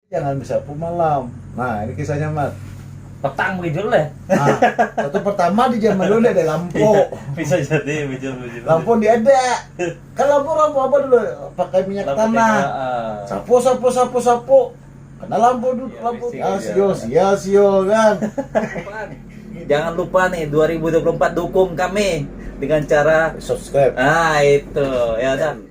Jangan bersapu malam. Nah, ini kisahnya, Mat. Petang begitu lah. Nah, waktu pertama di zaman dulu ada lampu. Bisa jadi betul. Lampu dia ada. Kan lampu apa dulu? Pakai minyak tanah. Sapu. Kena lampu dulu, Ya, lampu. bising Sio kan. Jangan lupa nih 2024 dukung kami dengan cara Subscribe. itu ya udah.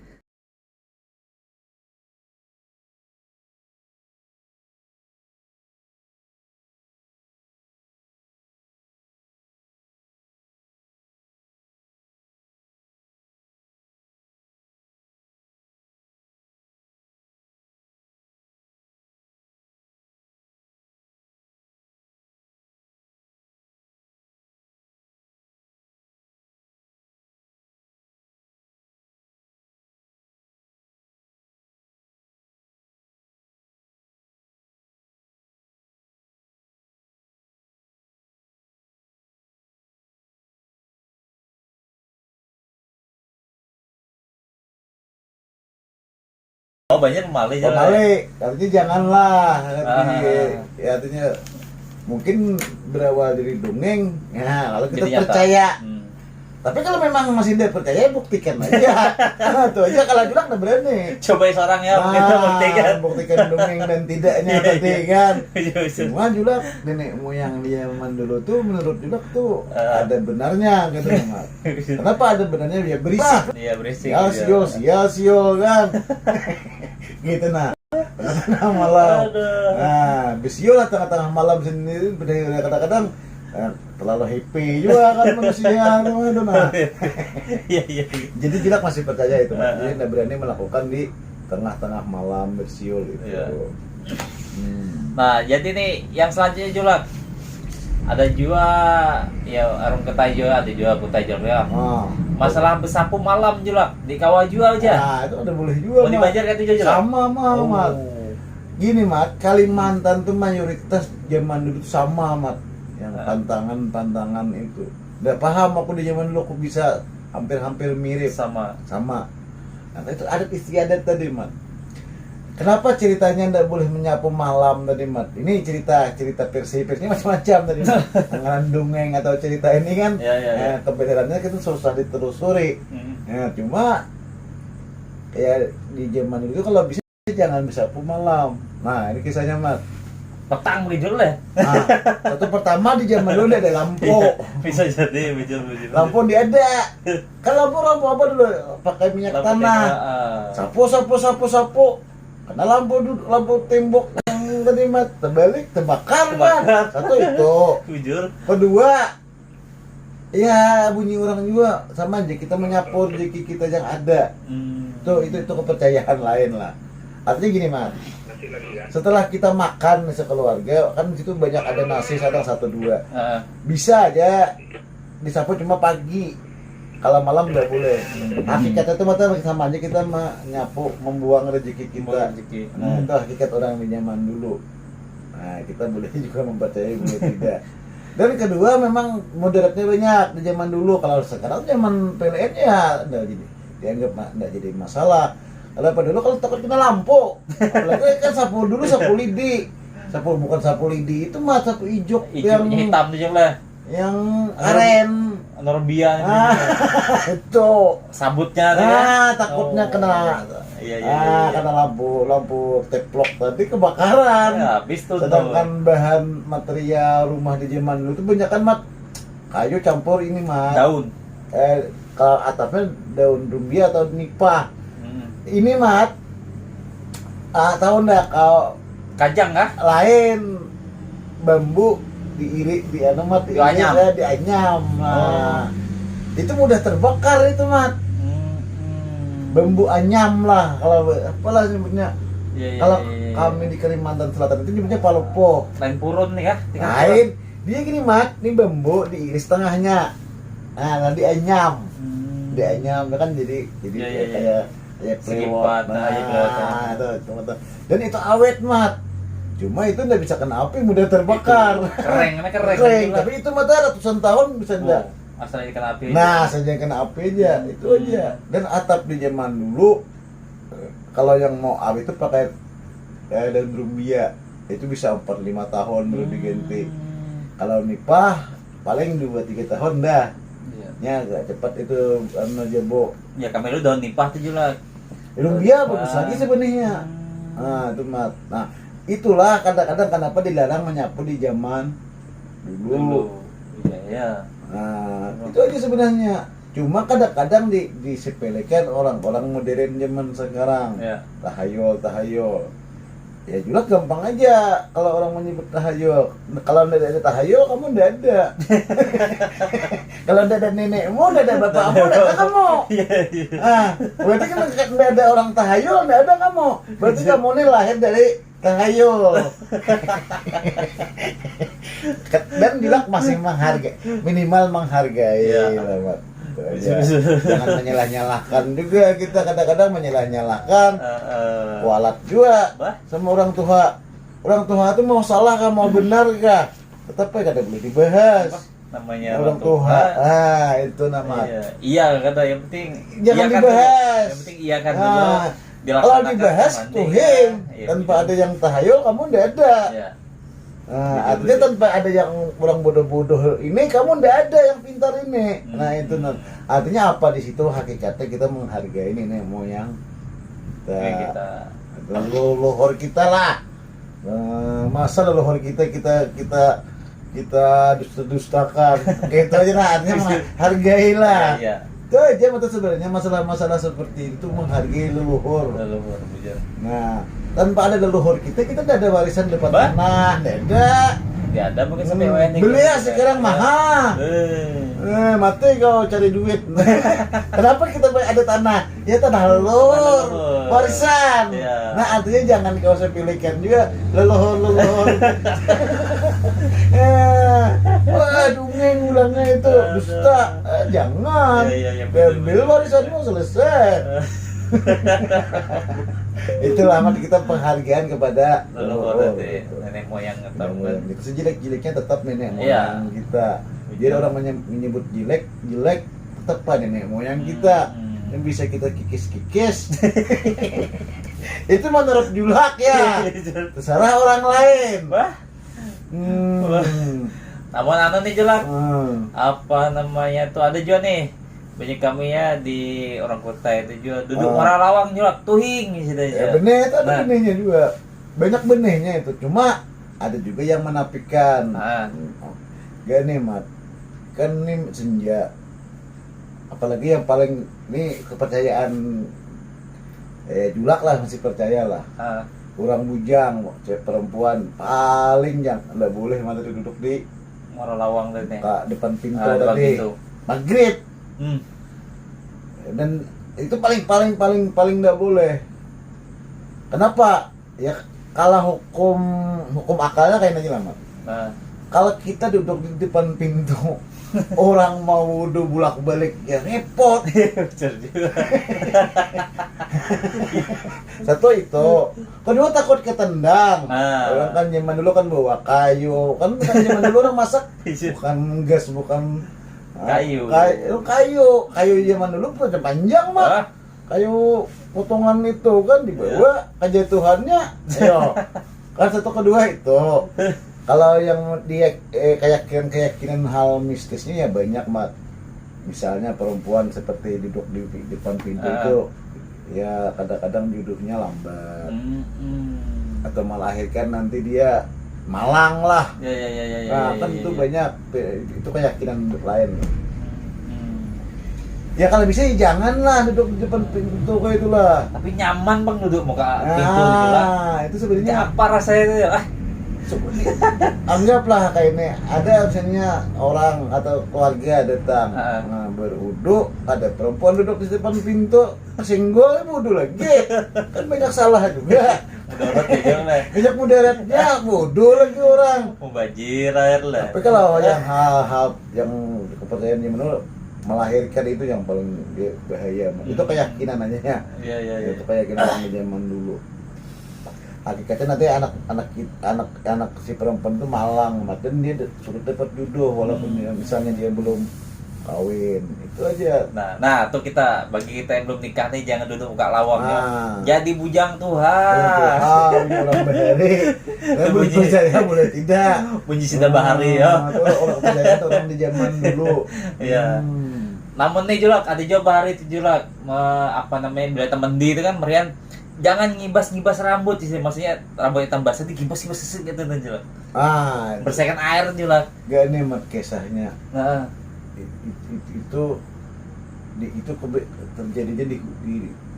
Oh banyak Mali Oh, balik. Artinya janganlah. Ah. Artinya mungkin berawal dari dongeng. Ya, lalu kita Jadi nyata. percaya. Tapi kalau memang masih tidak percaya, buktikan aja. Nah, tuh aja kalau julak udah berani. Coba seorang ya kita buktikan. Buktikan dongeng dan tidaknya tadi kan. Iya. Semua julak nenek moyang dia zaman dulu tuh menurut julak tuh ada benarnya gitu, Mat. Kenapa ada benarnya? Ya berisik. Iya berisik. Sio kan. Gitu nah. Tengah malam. Aduh. Nah, besio lah tengah-tengah malam sendiri benar kadang-kadang terlalu happy juga kan manusia itu nah. Iya. Jadi Julak masih percaya itu, Mas. Jadi nggak berani melakukan di tengah-tengah malam bersiul gitu. Iya. Nah, jadi nih yang selanjutnya Julak. Ada juga ya arung ketai juga, ada juga kutai juga. Masalah bersapu malam Julak di kawah jual aja. Nah, itu udah boleh juga. Mau dibajar kan itu Julak? Sama, Mat. Gini, Mat, Kalimantan tuh mayoritas zaman dulu tuh sama, Mat. Yang pantangan itu. Nggak paham aku di zaman dulu aku bisa hampir mirip sama. Nah, itu adat istiadat tadi, Mat. Kenapa ceritanya nggak boleh menyapu malam tadi, Mat? Ini cerita versi-versinya macam-macam tadi, Mat. Tangan dongeng atau cerita ini kan, Ya. kebenarannya kita susah ditelusuri. Ya, cuma ya di zaman dulu kalau bisa jangan bersapu malam. Nah, ini kisahnya, Mat. Petang begitu lah. Nah, waktu pertama di zaman dulu ada lampu. Bisa jadi betul. Lampu dia ada. Kan lampu apa dulu? Pakai minyak tanah. Sapu. Kena lampu tembok yang tadi, Mat. Terbakar, Mat. Satu itu. Jujur. Kedua, ya bunyi orang juga sama aja kita menyapu rezeki kita yang ada. Itu kepercayaan lain lah. Artinya gini, Mat. Setelah kita makan sekeluarga, kan di situ banyak ada nasi kadang 1-2. Bisa aja disapu cuma pagi. Kalau malam nggak boleh. Hakikatnya itu mata sama aja kita menyapu, membuang rezeki kita. Nah, itu hakikat orang di zaman dulu. Nah, kita boleh juga mempercayai, boleh tidak. Dan kedua, memang moderatnya banyak di zaman dulu. Kalau sekarang zaman PLN ya dianggap nggak jadi masalah. Kalau pada dulu kalau takut kena lampu, apalagi kan sapu lidi. Bukan sapu lidi, itu mah sapu ijuk yang hitam tuh lah. Yang aren. Norbia Itu sabutnya takutnya kena. Iya. Kena lampu teplok tadi kebakaran. Ya, habis tuh. Sedangkan bahan material rumah di zaman dulu itu banyak kan, Mat, kayu campur ini, Mat. Daun. Kalau atapnya daun rumbia atau nipah. Ini, Mat, tahu nggak kalau Kajang kah? lain bambu diirik dianyam. Nah, itu mudah terbakar itu, Mat. Bambu anyam lah kalau apalah nyebutnya. Kalau kami di Kalimantan Selatan itu nyebutnya palopo. Lain purun nih kah? Lain. Dia gini, Mat, ini bambu diiris tengahnya. Nah, dianyam. Dianyam kan jadi kayak Segipat, itu. Dan itu awet, Mat. Cuma itu nggak bisa kena api, mudah terbakar. Kering. Tapi itu mata ratusan tahun bisa enggak. Asalnya kena api. Nah, saja kena api aja, itu aja. Dan atap di zaman dulu, kalau yang mau awet itu pakai daun rumbia itu bisa 4-5 tahun baru diganti. Kalau nipah paling 2-3 tahun dah. Ya agak cepat itu jebo. Ya kami lu daun nipah tuh Julak. Rumbia bagus lagi sebenarnya. Nah, itu mat. Nah, itulah kadang-kadang kenapa dilarang menyapu di zaman dulu. Iya. Nah, itu aja sebenarnya. Cuma kadang-kadang disepelekan orang-orang modern zaman sekarang. Ya. Tahayul. Ya Julak gampang aja kalau orang menyebut tahayul. Kalau ndak ada tahayul, kamu ndak ada. Kalau ndak ada nenekmu, ndak ada bapakmu, ndak ada kamu. Berarti kan ndak ada orang tahayul, ndak ada kamu. Berarti kamu ini lahir dari tahayul. Dan Julak masih menghargai, minimal menghargai. Jangan menyalah-nyalahkan juga, kita kadang-kadang menyalah-nyalahkan kualat juga sama orang tua. Orang tua itu mau salah kah mau benar kah, tetap kada boleh dibahas namanya orang tua. Itu nama iya kata yang penting jangan iya dibahas. Yang penting iya kan dulu Kalau dibahas tuhing tanpa ada yang tahayul kamu ndak ada. Artinya tanpa ada yang orang bodoh-bodoh ini, kamu ndak ada yang pintar ini. Nah itu artinya apa di situ hakikatnya kita menghargai nenek moyang kita, leluhur kita lah. Masa leluhur kita dustakan. Gitu aja lah, artinya menghargailah. Itu aja sebenarnya masalah-masalah seperti itu, menghargai leluhur. Nah, tanpa ada leluhur kita tidak ada warisan depan tanah, tidak ada mungkin sampai wayang beli ya sekarang mahal. Mati kau cari duit. Kenapa kita ada tanah? Ya tanah leluhur, warisan. Nah artinya jangan kau sepilihkan juga leluhur. Wah dungeng ulangnya itu dusta. Jangan. Ambil warisanmu selesai. Itulah amat kita penghargaan kepada leluhur nenek moyang atau sejelek-jeleknya tetap nenek moyang kita. Jadi orang menyebut jelek tetap nenek moyang kita yang bisa kita kikis. Itu menurut Julak ya. Terserah orang lain. Namun nih Julak. Apa namanya tuh ada juga nih. Banyak kami ya di orang kota itu juga duduk Marawang Julak tuhing ya, benih itu ada benihnya juga, banyak benihnya itu, cuma ada juga yang menafikan. Gak nih mat, kan ini senja, apalagi yang paling ini kepercayaan Julak lah masih percaya lah. Orang bujang, cewek perempuan paling jangan nggak boleh mata duduk di Marawang tadi depan pintu tadi maghrib. Dan itu paling nggak boleh. Kenapa? Ya kalau hukum akalnya kayak aja lama. Kalau kita duduk di depan pintu, orang mau wudhu bolak-balik ya repot. Satu itu, kedua takut ketendang. Orang kan zaman dulu kan bawa kayu, kan zaman dulu orang masak bukan gas, bukan kayu zaman dulu panjang mah, kayu potongan itu kan dibawa kejatuhannya. Ayo kan satu kedua itu. Kalau yang dia keyakinan hal mistisnya ya banyak mat. Misalnya perempuan seperti duduk di depan pintu itu ya kadang-kadang duduknya lambat atau melahirkan nanti dia malang lah. Kan itu banyak, itu keyakinan lain. Ya kalau bisa janganlah duduk di depan pintu kayak itulah. Tapi nyaman bang duduk muka pintu lah. Itu sebenarnya apa rasanya itu ya? Anggaplah kayak ini, ada misalnya orang atau keluarga datang berwudu, ada perempuan duduk di depan pintu, kesenggol wudu lagi, kan banyak salah juga. Banyak mudaratnya, wudu lagi orang. Mubajir air lah. Tapi kalau yang hal-hal yang kepercayaan yang menurut melahirkan itu yang paling bahaya. Itu keyakinan aja ya. Itu keyakinan orang zaman dulu. Hakikatnya nanti anak si perempuan itu malang, dan dia suruh dapat jodoh walaupun misalnya dia belum kawin. Itu aja. Nah, tuh bagi kita yang belum nikah nih jangan duduk buka lawang ya. Jadi bujang Tuhan. Orang bahari. Belum percaya boleh tidak. Bunyi sudah bahari ya. Orang percaya itu orang di zaman dulu. Iya. Namun nih Julak, ada juga bahari itu Julak. Apa namanya? Bila temen di itu kan Marian jangan ngibas rambut sih, maksudnya rambut hitam basah itu ngibas sesek gitu kan Julak. Bersihkan air Julak. Gak nih mat kisahnya. Itu terjadinya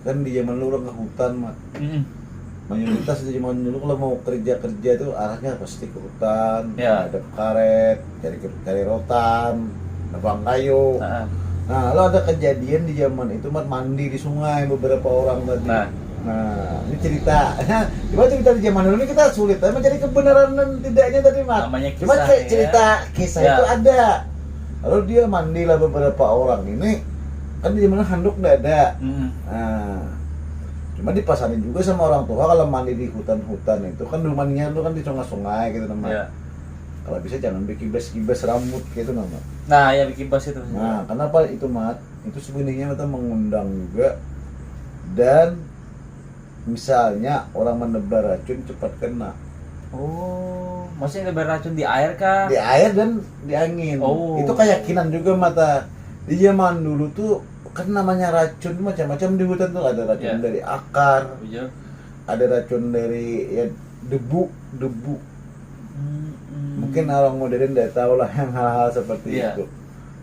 kan di zaman dulu orang ke hutan mat. Mayoritas di zaman dulu kalau mau kerja itu arahnya pasti ke hutan, ada karet, cari rotan, nebang kayu. Nah, lalu ada kejadian di zaman itu mat mandi di sungai beberapa orang tadi. Nah, ini cerita. Cuma cerita di zaman dulu ini kita sulit mencari kebenaran dan tidaknya tadi mat. Cuma cerita kisah itu ada. Lalu dia mandilah beberapa orang ini kan di mana handuk nggak ada. Nah, cuma dipasarin juga sama orang tua kalau mandi di hutan-hutan itu kan rumahnya itu kan di sungai-sungai gitu namanya. Kalau bisa jangan kibas rambut gitu namanya. Nah, ya kibas itu. Nah, kenapa itu mat? Itu sebenarnya kita mengundang juga dan misalnya orang menebar racun cepat kena. Oh, maksudnya nebar racun di air kah? Di air dan di angin. Itu keyakinan juga mata. Di zaman dulu tuh kan namanya racun macam-macam di hutan tuh ada racun dari akar, ada racun dari debu. Mungkin orang modern tidak tahu lah yang hal-hal seperti itu.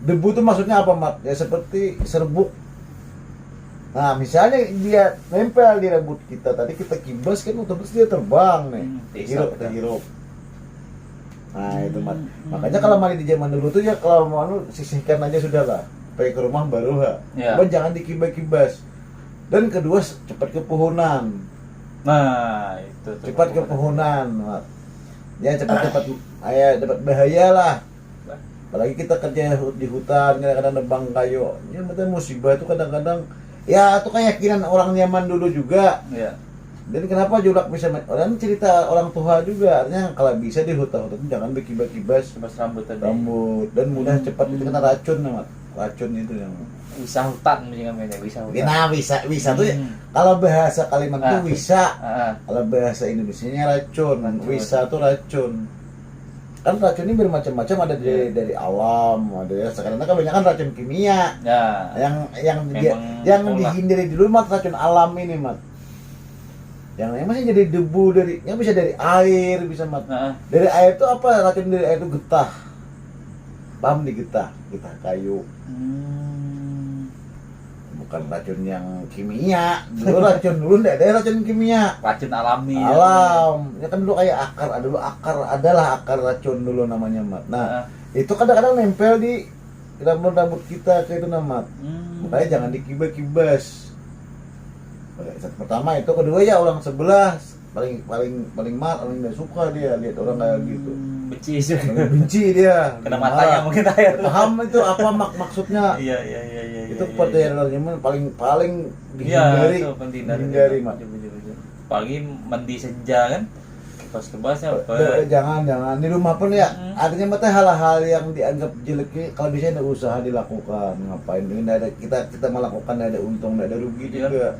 Debu tuh maksudnya apa mat? Ya seperti serbuk. Nah misalnya dia nempel di rambut kita tadi kita kibas kan otomatis dia terbang nih, terhirup. Nah itu mat. Makanya kalau mandi di zaman dulu tuh ya kalau mau sisihkan aja sudah lah. Pakai ke rumah baru jangan dikibas-kibas. Dan kedua cepat ke pohonan. Nah itu cepat ke pohonan mat. Ya cepat-cepat dapat bahaya lah. Apalagi kita kerja di hutan kadang-kadang nebang kayu. Ya betul musibah itu kadang-kadang ya itu keyakinan orang zaman dulu juga. Dan kenapa Julak bisa orang cerita orang tua juga artinya kalau bisa di hutan-hutan jangan kibas rambut dan mudah cepat itu kena racun mat. Racun itu yang wisa hutan wisa hutan. Nah, wisa tuh kalau bahasa Kalimantan tuh wisa. Kalau bahasa Indonesianya racun. Wisa tuh racun. Kan racun ini bermacam-macam ada dari alam, ada ya sekarang kan banyak kan racun kimia. Yang dihindari dulu mat racun alam ini mat. Yang masih jadi debu yang bisa dari air bisa mat. Dari air itu apa? Racun dari air itu getah. Paham di getah kayu. Bukan racun yang kimia. Dulu racun enggak ada racun kimia. Racun alami. Alam. Ya kan dulu kayak adalah akar racun dulu namanya mat. Nah, itu kadang-kadang nempel di rambut kita kayak itu nama. Makanya jangan dikibas-kibas. Pertama itu, kedua ya orang sebelah paling nggak suka dia lihat orang kayak gitu. Benci dia. Kena matanya mungkin air. Paham itu apa maksudnya? Iya. Itu kepercayaan orang paling dihindari. Dihindari mak. Apalagi mandi senja kan. Pas kebasnya jangan di rumah pun ya. Artinya mata hal-hal yang dianggap jelek kalau bisa ada usaha dilakukan. Ngapain ini ada kita melakukan ada untung ada rugi juga.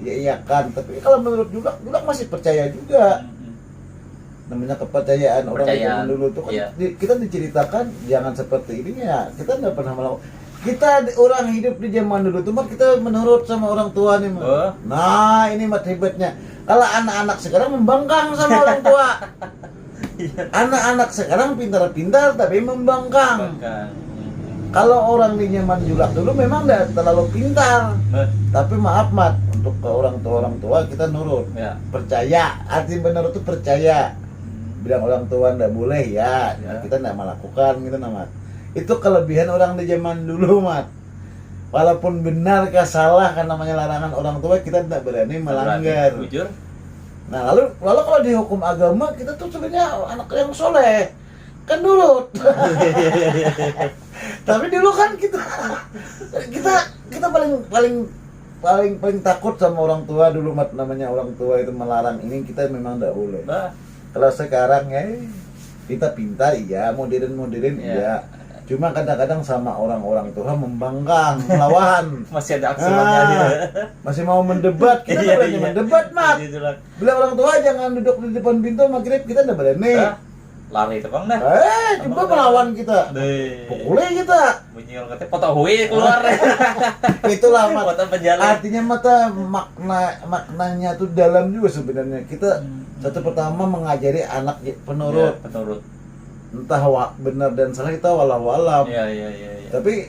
Ya kan, tapi kalau menurut Julak masih percaya juga. Namanya kepercayaan orang zaman dulu tuh kan kita diceritakan jangan seperti ini ya. Kita nggak pernah melakukan. Kita orang hidup di zaman dulu tuh kita menurut sama orang tua nih. Nah, ini mat hebatnya. Kalau anak-anak sekarang membangkang sama orang tua. Anak-anak sekarang pintar-pintar tapi membangkang. Kalau orang di zaman Julak dulu memang nggak terlalu pintar. Tapi maaf mat, untuk ke orang tua kita nurut. Percaya, arti benar itu percaya. Bilang orang tua nggak boleh ya. Kita nggak melakukan gitu mat. Itu kelebihan orang di zaman dulu mat. Walaupun benar kah salah kan namanya larangan orang tua kita tidak berani melanggar. Nah lalu kalau di hukum agama kita tuh sebenarnya anak yang soleh kan nurut. Tapi dulu kan kita paling takut sama orang tua dulu mat, namanya orang tua itu melarang ini kita memang tidak boleh. Kalau sekarang ya kita pintar iya, modern iya. Cuma kadang-kadang sama orang-orang tua membangkang, melawan. Masih ada akselernya dia. Masih mau mendebat, kita Iya, nggak berani iya. mendebat, Mat. Iya, Julak. Bilang orang tua jangan duduk di depan pintu maghrib, kita nggak berani. Ah, lari itu bang dah. Coba melawan kita. Deh. Pukulin kita. Bunyi orang kata potong hui keluar. Itulah, Mat. Potong penjara. Artinya mata maknanya tuh dalam juga sebenarnya. Kita satu pertama mengajari anak penurut. Ya, penurut. Entah benar dan salah kita walau-walam. Iya. Tapi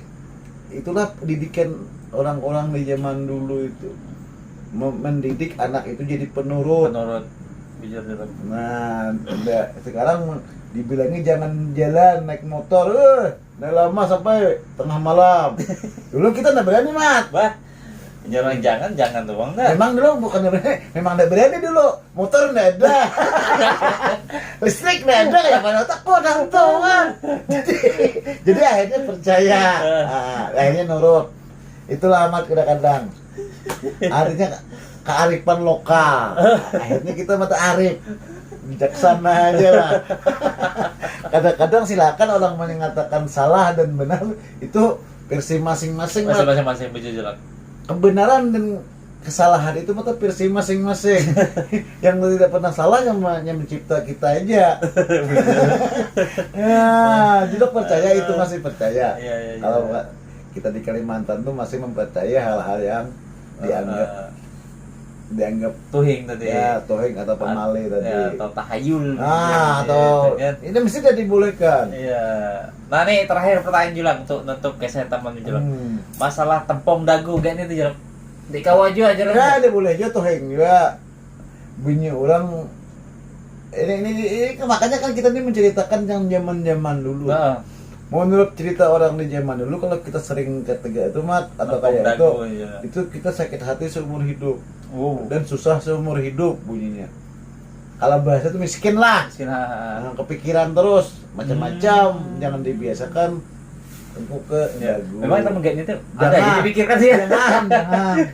itulah pendidikan orang-orang di zaman dulu itu. Mendidik anak itu jadi penurut. Penurut. Bijak Julak. Nah, sekarang dibilangnya jangan jalan naik motor, udah lama sampai tengah malam. Dulu kita nggak berani, Mat. Bah, jangan tuh bang dah. Memang dulu bukan berani, memang nggak berani dulu. Motor nggak ada, listrik nggak ada, ya pada otak kok orang tua. Jadi akhirnya percaya, akhirnya nurut. Itulah amat kadang-kadang. Artinya kearifan lokal. Akhirnya kita mata arif, bijaksana aja lah. Kadang-kadang silakan orang mengatakan salah dan benar itu versi masing-masing. Masing-masing bijak Julak. Kebenaran dan kesalahan itu mata versi masing-masing. Yang tidak pernah salah yang mencipta kita aja. Ya, juga percaya itu masih percaya. Iya. Kalau kita di Kalimantan tuh masih mempercaya hal-hal yang dianggap tuhing tadi. ya tohing atau pemali tadi. Ya, atau tahayul. Atau kan? ini mesti tidak dibolehkan. Iya. Nah nih terakhir pertanyaan Julak untuk nutup kesehatan Julak. Masalah tempong dagu kan itu Julak. Di kawaju aja lah. Ya, dia boleh aja tohing juga. Bunyi orang ini makanya kan kita ini menceritakan yang zaman-zaman dulu. Nah, Menurut cerita orang di zaman dulu kalau kita sering ketiga itu Mat atau tempong kayak dagu, iya. itu kita sakit hati seumur hidup Oh. dan susah seumur hidup bunyinya. Kalau bahasa itu miskin lah. Miskin. Kepikiran terus macam-macam, jangan dibiasakan untuk ke Ya. dagu. Memang temen kayak gitu ada Jangan. yang dipikirkan sih. Jangan.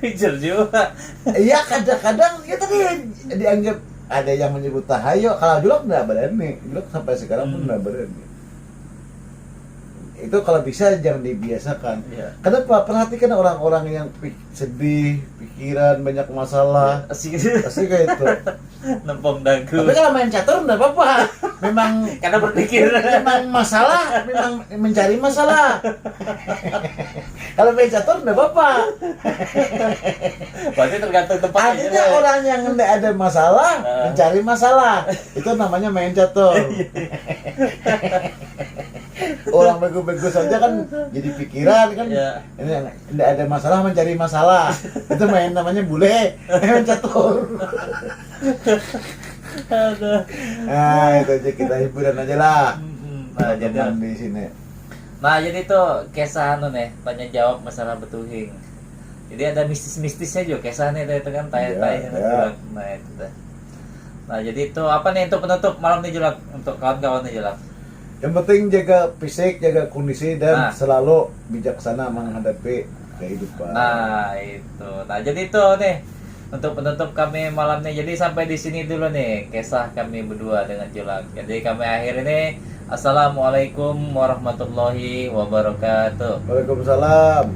Bijak juga. Iya kadang-kadang ya tadi dianggap ada yang menyebut tahayu. Kalau Julok nggak berani, Julok sampai sekarang pun nggak berani. Itu kalau bisa jangan dibiasakan. Iya. Kenapa? Perhatikan orang-orang yang sedih, pikiran, banyak masalah. Asik Pasti kayak itu. nempong dagu. Tapi kalau main catur nggak apa-apa. Memang Karena berpikir. memang masalah, memang mencari masalah. Kalau main catur nggak apa-apa. Berarti tergantung tempatnya. Artinya orang yang nggak ada masalah mencari masalah. Itu namanya main catur. Orang bego-bego saja kan jadi pikiran kan. Iya. Ini nggak ada masalah mencari masalah. Itu main namanya bule, main catur. Aduh. Nah, itu aja kita hiburan aja lah. Nah, jadi Teman di sini. Nah, jadi tuh kisah nih, tanya jawab masalah betuhing. Jadi ada mistis-mistisnya juga kisahnya itu kan tanya-tanya Ya, ya. Nah, itu dah. Nah, jadi itu apa nih untuk penutup malam nih Julak untuk kawan-kawan nih Julak. Yang penting jaga fisik, jaga kondisi dan Nah. selalu bijaksana menghadapi kehidupan. Nah, itu. Nah, jadi itu nih untuk penutup kami malam nih. Jadi sampai di sini dulu nih kisah kami berdua dengan Julak. Jadi kami akhir ini Assalamualaikum warahmatullahi wabarakatuh. Waalaikumsalam.